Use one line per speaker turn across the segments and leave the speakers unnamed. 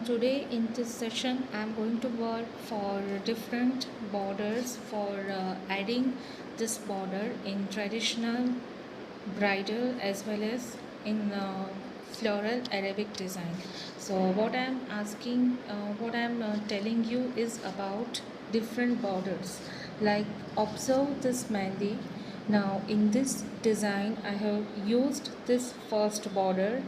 Today in this session I am going to work for different borders for adding this border in traditional bridal as well as in floral Arabic design. So what I am telling you is about different borders. Like observe this Mehndi. Now in this design I have used this first border,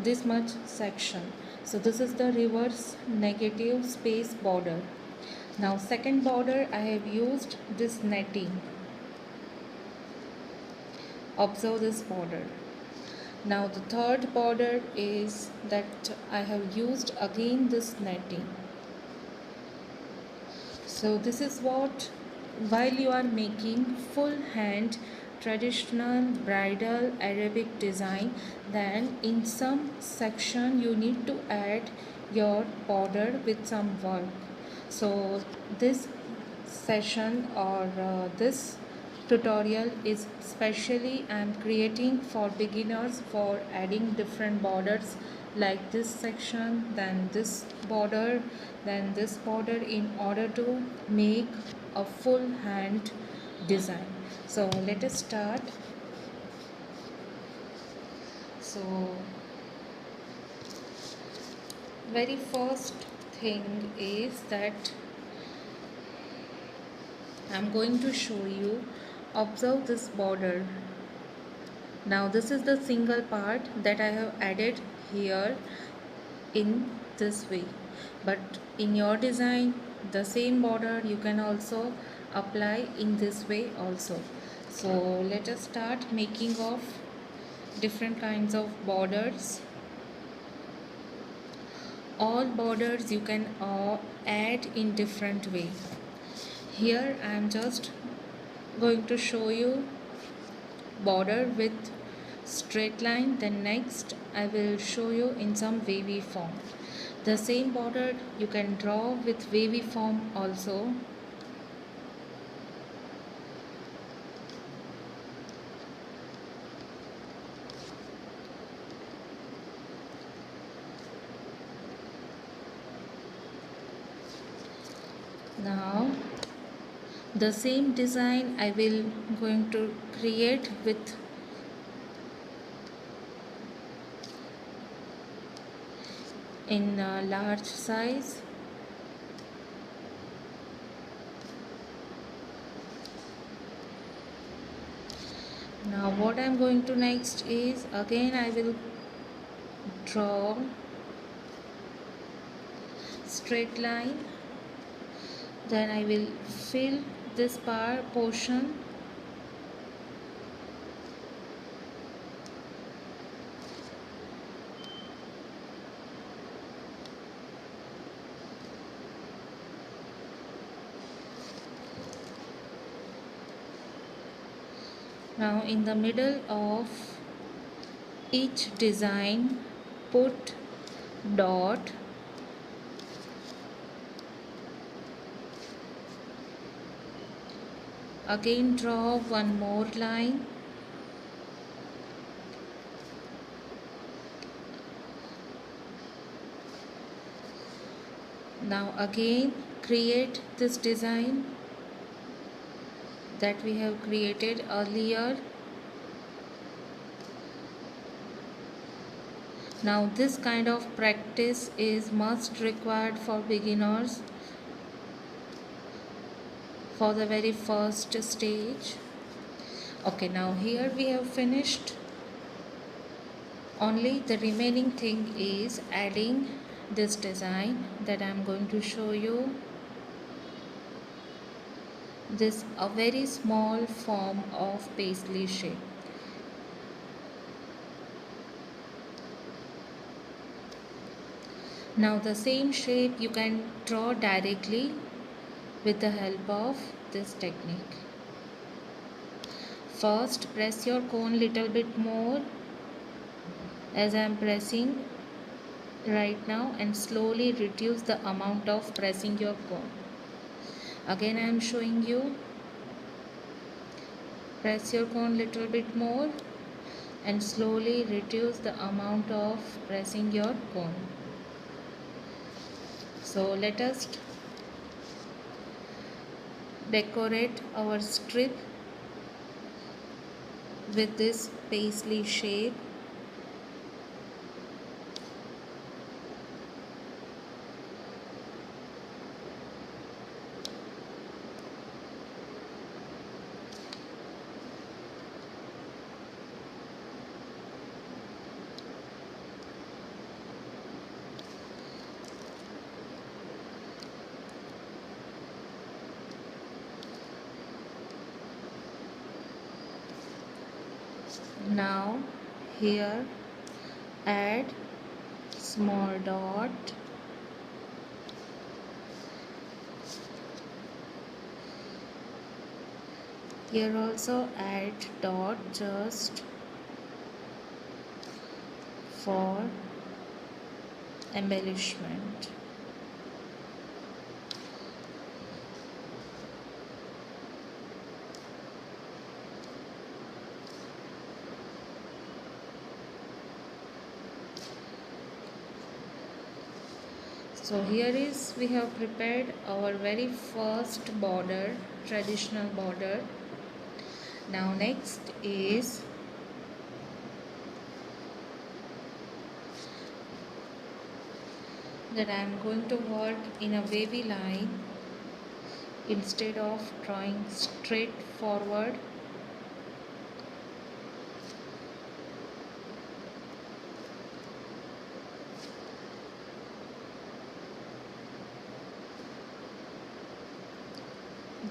this much section. So this is the reverse negative space border. Now second border I have used this netting. Observe this border. Now the third border is that I have used again this netting. So this is what, while you are making full hand traditional bridal Arabic design, then in some section you need to add your border with some work. So this session or this tutorial is specially I am creating for beginners for adding different borders like this section, then this border, then this border, in order to make a full hand design. So let us start. So very first thing is that I'm going to show you. Observe this border. Now this is the single part that I have added here in this way, but in your design the same border you can also apply in this way also. So let us start making of different kinds of borders. All borders you can add in different way. Here I am just going to show you border with straight line, then next I will show you in some wavy form. The same border you can draw with wavy form also. Now the same design I will going to create with in large size. Now what I am going to next is again I will draw straight line, then I will fill this portion. Now in the middle of each design put dot. Again draw one more line. Now again create this design that we have created earlier. Now this kind of practice is must required for beginners for the very first stage. Okay, now here we have finished. Only the remaining thing is adding this design that I am going to show you. This a very small form of paisley shape. Now the same shape you can draw directly with the help of this technique. First press your cone little bit more as I am pressing right now, and slowly reduce the amount of pressing your cone. Again I am showing you. Press your cone little bit more, and slowly reduce the amount of pressing your comb. So let us decorate our strip with this paisley shape. Now here add small dot, here also add dot just for embellishment. So here is we have prepared our very first border, traditional border. Now next is that I am going to work in a wavy line instead of drawing straight forward.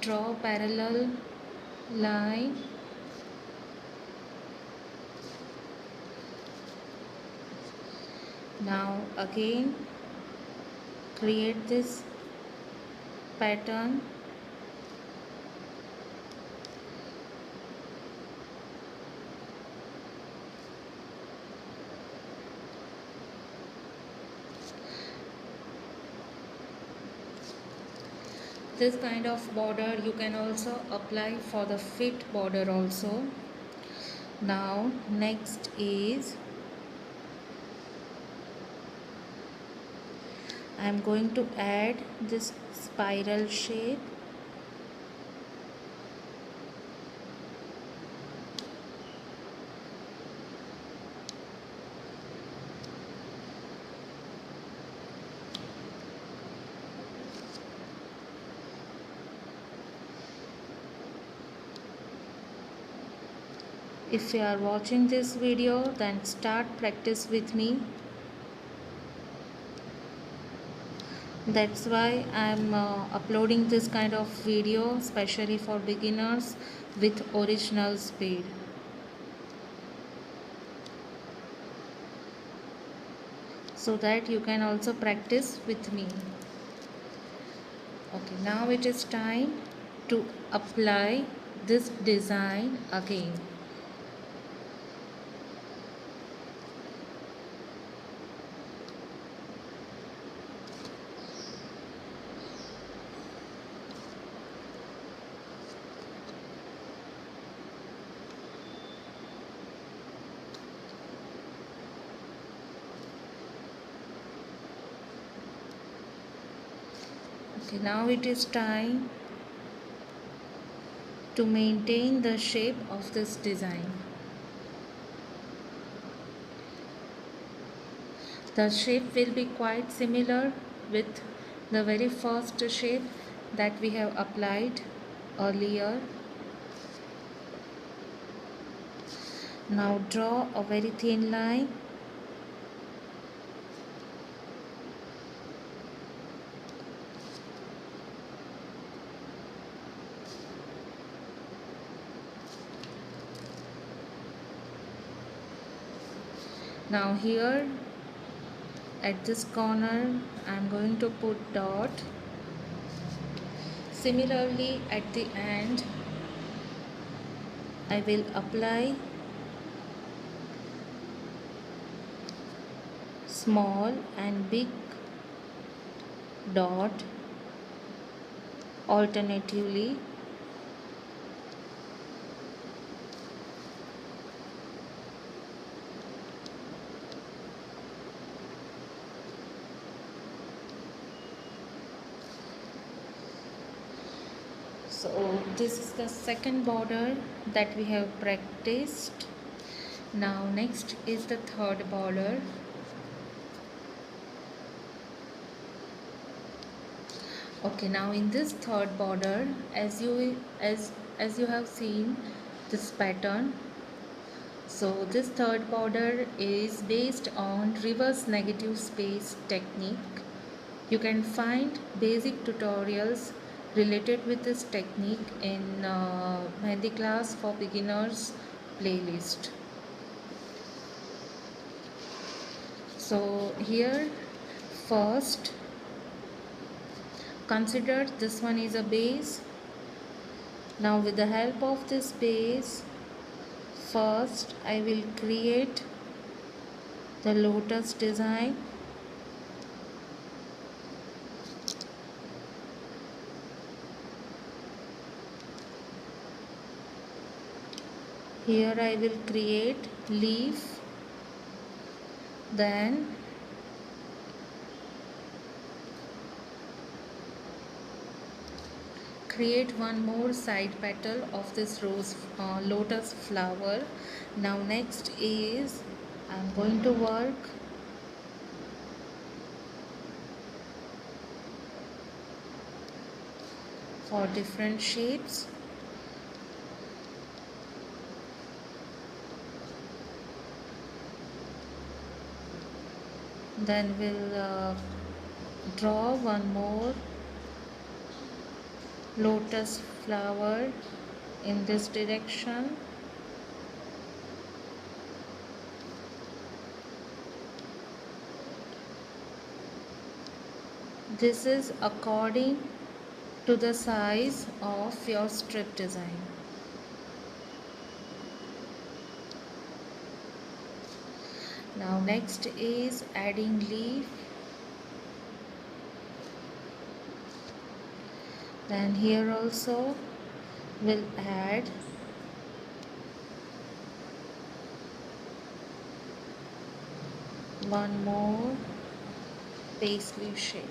Draw parallel line. Now again create this pattern. This kind of border you can also apply for the fit border also. Now next is I am going to add this spiral shape. If you are watching this video, then start practice with me. That's why I'm uploading this kind of video especially for beginners with original speed. So that you can also practice with me. Okay, now it is time to apply this design again. Okay, now it is time to maintain the shape of this design. The shape will be quite similar with the very first shape that we have applied earlier. Now draw a very thin line. Now here at this corner I am going to put dot. Similarly at the end I will apply small and big dot alternatively. So this is the second border that we have practiced. Now next is the third border. Okay, now in this third border, as you have seen this pattern, so this third border is based on reverse negative space technique. You can find basic tutorials related with this technique in Mehndi Class for Beginners playlist. So here first consider this one is a base. Now with the help of this base, first I will create the lotus design. Here I will create leaf, then create one more side petal of this rose lotus flower. Now next is I am going to work for different shapes. Then we'll draw one more lotus flower in this direction. This is according to the size of your strip design. Now next is adding leaf. Then here also we'll add one more paisley shape.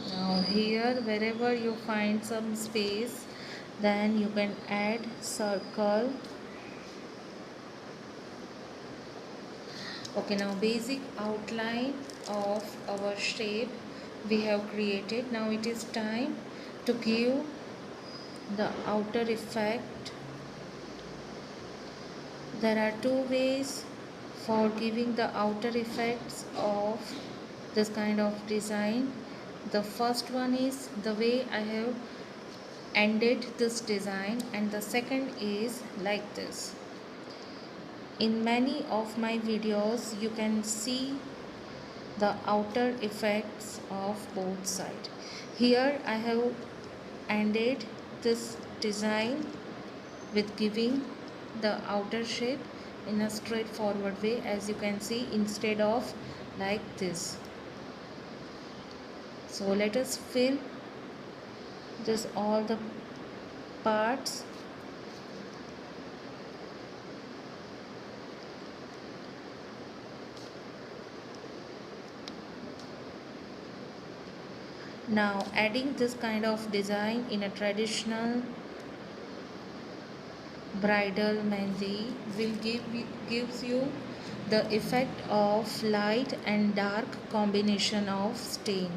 Now here wherever you find some space, then you can add circle. Okay, now basic outline of our shape we have created. Now it is time to give the outer effect. There are two ways for giving the outer effects of this kind of design. The first one is the way I have ended this design, and the second is like this. In many of my videos you can see the outer effects of both sides. Here I have ended this design with giving the outer shape in a straightforward way, as you can see, instead of like this. So let us fill this all the parts. Now adding this kind of design in a traditional bridal mehndi will gives you the effect of light and dark combination of stain.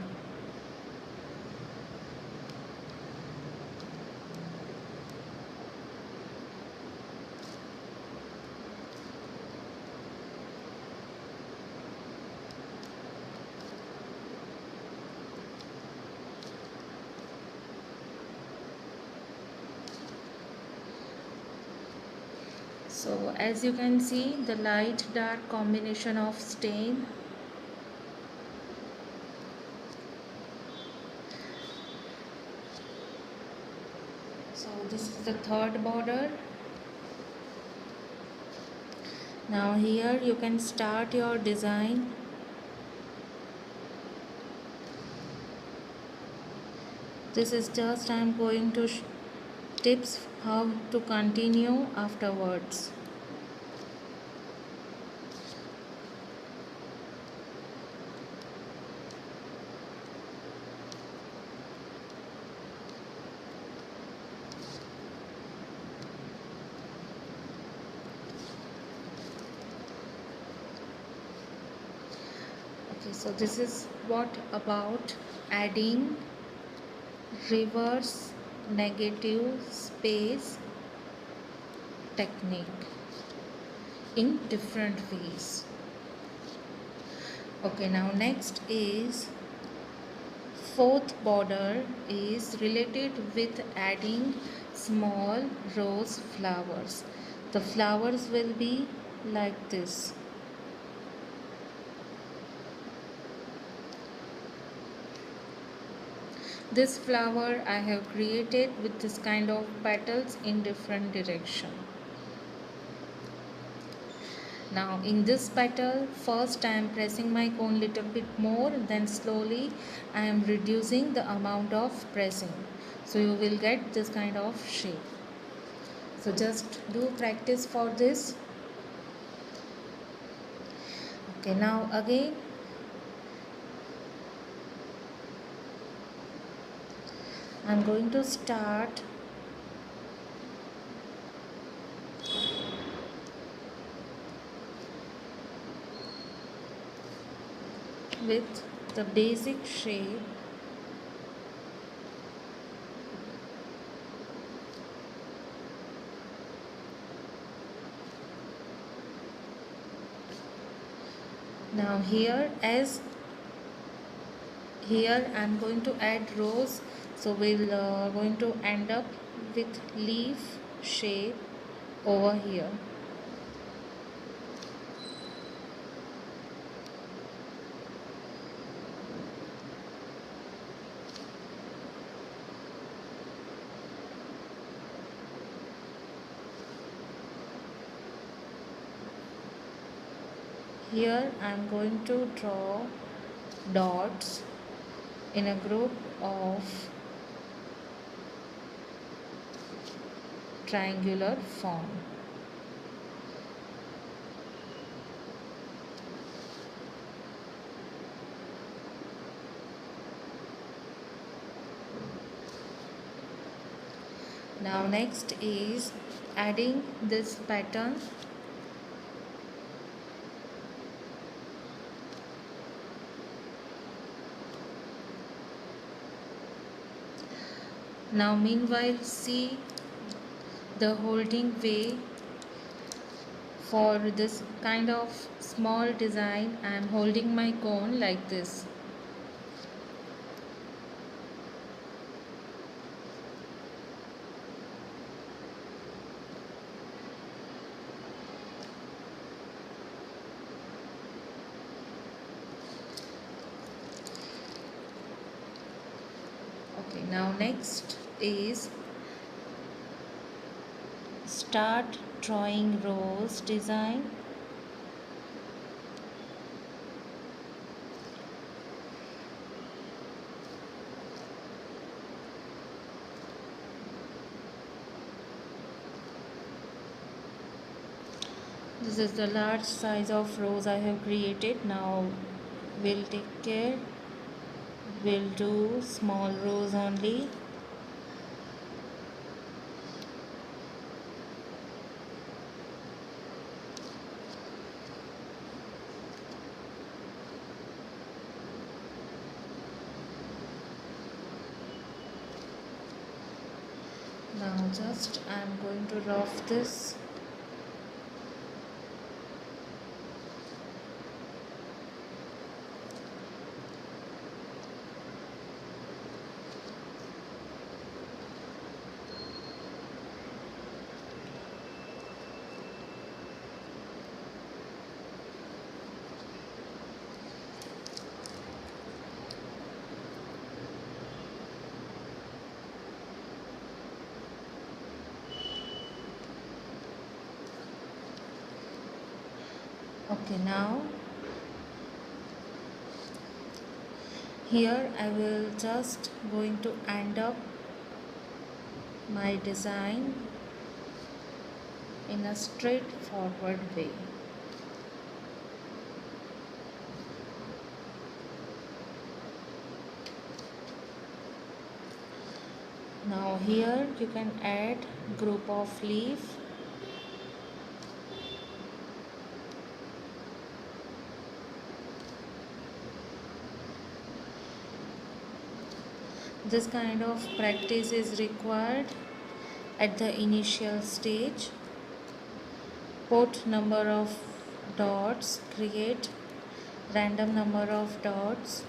So as you can see, the light dark combination of stain. So this is the third border. Now here you can start your design. This is just I am going to tips how to continue afterwards. So this is what about adding reverse negative space technique in different ways. Okay, now next is fourth border is related with adding small rose flowers. The flowers will be like this. This flower I have created with this kind of petals in different direction. Now in this petal, first I am pressing my cone little bit more, then slowly I am reducing the amount of pressing. So you will get this kind of shape. So just do practice for this. Okay, now again I am going to start with the basic shape. Now here I am going to add rose, so we'll going to end up with leaf shape over here. Here I am going to draw dots in a group of triangular form. Now next is adding this pattern. Now meanwhile see the holding way for this kind of small design. I am holding my cone like this. Okay, now next is start drawing rose design. This is the large size of rose I have created. Now we'll take care, we'll do small rose only. Now just I am going to rough this. Okay, now here I will just going to end up my design in a straightforward way. Now here you can add group of leaf. This kind of practice is required at the initial stage. Put number of dots, create random number of dots.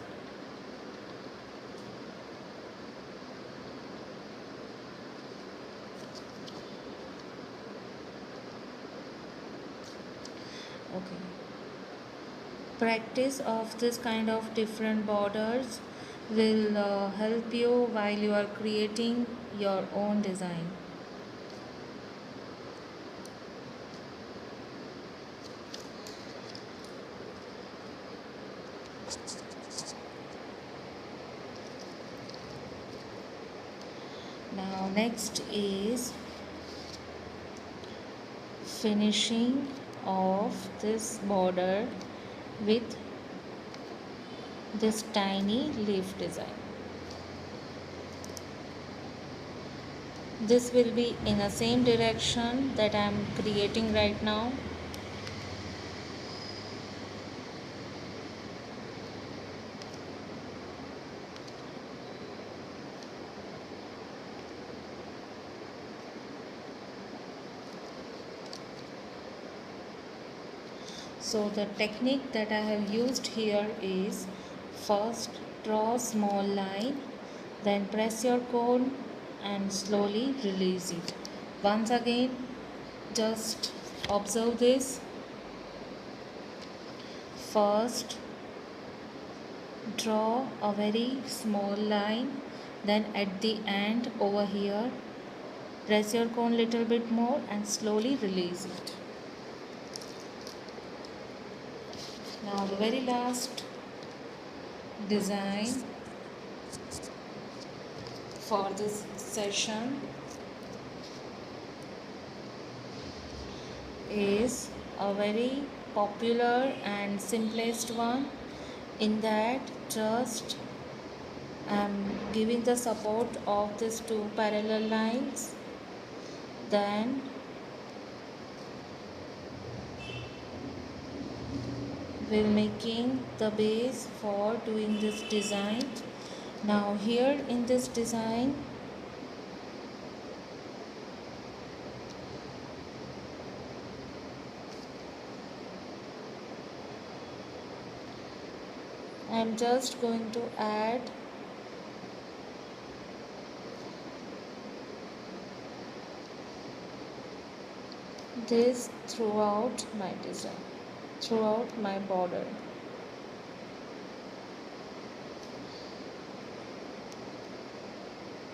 Okay. Practice of this kind of different borders will help you while you are creating your own design. Now next is finishing of this border with this tiny leaf design. This will be in the same direction that I am creating right now. So the technique that I have used here is first draw a small line, then press your cone and slowly release it. Once again, just observe this. First draw a very small line, then at the end over here press your cone little bit more and slowly release it. Now the very last design for this session is a very popular and simplest one. In that, just I'm giving the support of these two parallel lines, then we're making the base for doing this design. Now here in this design, I'm just going to add this throughout my design, throughout my border.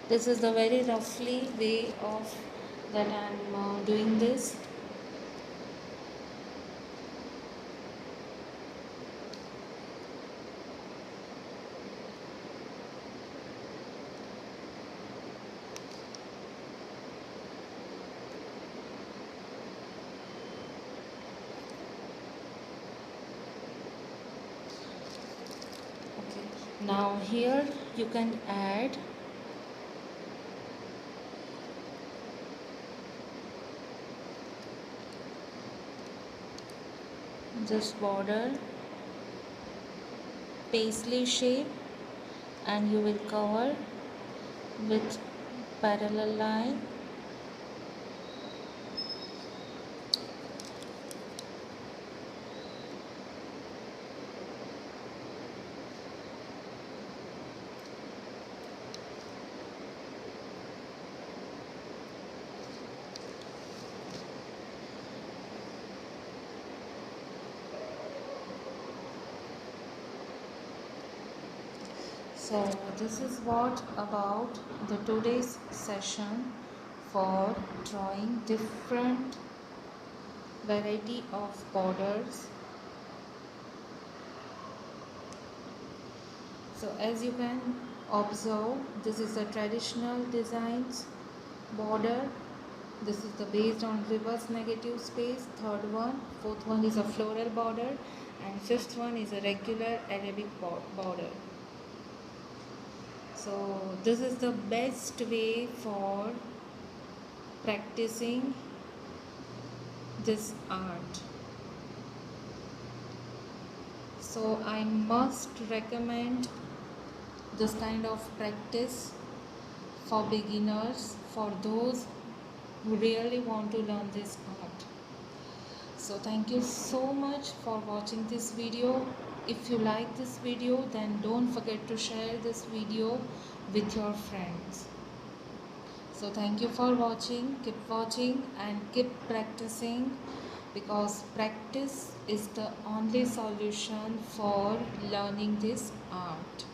This is the very roughly way of that I'm doing this. Now here you can add this border paisley shape and you will cover with parallel line. So this is what about the today's session for drawing different variety of borders. So as you can observe, this is the traditional designs border. This is the based on reverse negative space. Third one, fourth one is a floral border, and fifth one is a regular Arabic border. So this is the best way for practicing this art. So I must recommend this kind of practice for beginners, for those who really want to learn this art. So thank you so much for watching this video. If you like this video, then don't forget to share this video with your friends. So thank you for watching and keep practicing, because practice is the only solution for learning this art.